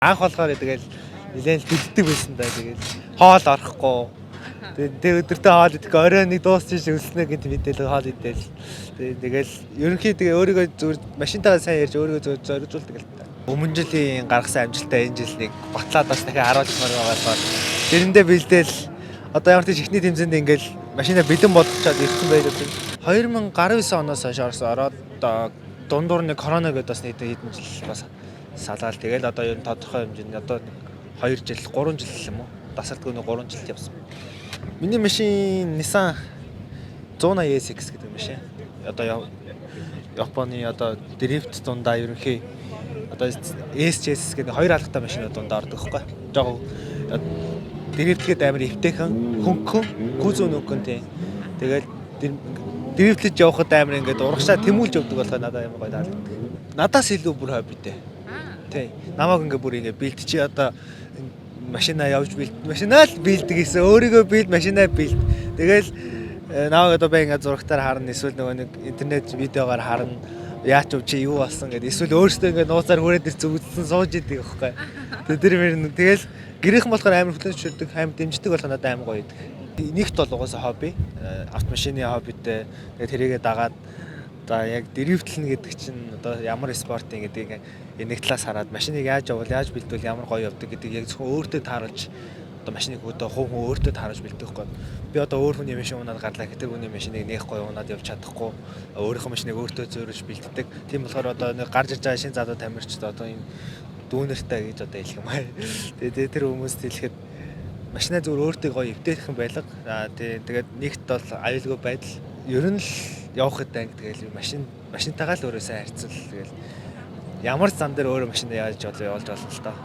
Анх болохоор тэгэл нэлээд бэлддэг байсан даа тэгэл хоол орохгүй. Тэгээ өдөртөө хоол идэх орой нэг дуусчих өснө гэд мэдээлэл хоол идэл. Тэгэл ерөнхий тэгээ өөрийгөө зүгээр машинтайгаа сайн ярьж өөрийгөө зүгээр зоригжуулдаг л та. Өмнө жилийн гаргасан амжилтаа энэ жил нэг батлаад бас дахиад харуулмаар байгаа бол тэрэндээ бэлдээл одоо ямар ч ихний тэмцээнд ингээл машина бэлэн болгочоод ирсэн байдаг. 2019 оноос хойш ороод дундуур нэг корона гэдээ бас нэг хэдэн жил бас салгаал тэгэл одоо ер нь тодорхой хэмжээний одоо 2 жил 3 жил юм уу дасалтгүй нэг 3 жил явсан. Миний машин Nissan 180 SX гэдэг машин. Одоо Японы одоо дрифт дундаа ерөнхий одоо SJS гэдэг хоёр алхтай машинууд дундаа ордог байхгүй. Жог дрифтгээд амар эвтэйхэн хөнгөн гүзүүн өгөн тийм. Тэгэл дрифтлж явхад амар ингээд урагшаа тэмүүлж явдаг болохоо надад амар гоё таалагддаг. Надаас илүү бүр хоббитэй. Тий. Намайг ингээ бүр ингээ бэлт чи одоо машинаа явж бэлт машинаа л бэлдэг гэсэн өөрийгөө бэлт машинаа бэлт. Тэгэл намайг одоо бай ингээ зурагтаар харна эсвэл нөгөө нэг интернет видеогоор харна яач уу чи юу болсон гэдэг эсвэл өөрөөсөө ингээ нууцаар хүрээд ир зүгдсэн сууж идэг байхгүй. Тэгэл гэрийнхэн болохоор амар хөтлөж амар дэмждэг болох надад амар гоё идэг. Нэгт бол угаасаа хобби автомашины хоббитэй тэгээд тэрийгээ дагаад за яг дрифтлэн гэдэг чинь одоо ямар спортын гэдэг нэг талаас хараад машиныг яаж явуул яаж бэлдвэл ямар гоё явдаг гэдэг яг зөвхөн өөртөө тааруулж одоо машиныг одоо хувь хүн өөртөө тааруулж бэлдэх байхгүй. Би одоо өөр хүний машин унаад гарлаа гэтэр хүний машиныг нээх гоё унаад явж чадахгүй өөрийнхөө машиныг өөртөө зөөрөж бэлддэг. Тийм болохоор одоо нэг гарч ирж байгаа шинэ залуу тамирчид одоо энэ дүүнертэй гэж одоо хэлэх юм аа. Тэгээд тэр хүмүүст хэлэхэд машинаа зүгээр өөртөө гоё эвтэйхэн байлга. Тэгээд нэгт бол аюулгүй байдал ер нь л явах гэдэг тэгэл машинтайгаа л өөрөө сайн харьцуул тэгэл ямар зам дээр өөрөө машинаа яаж явуулж болно л доо.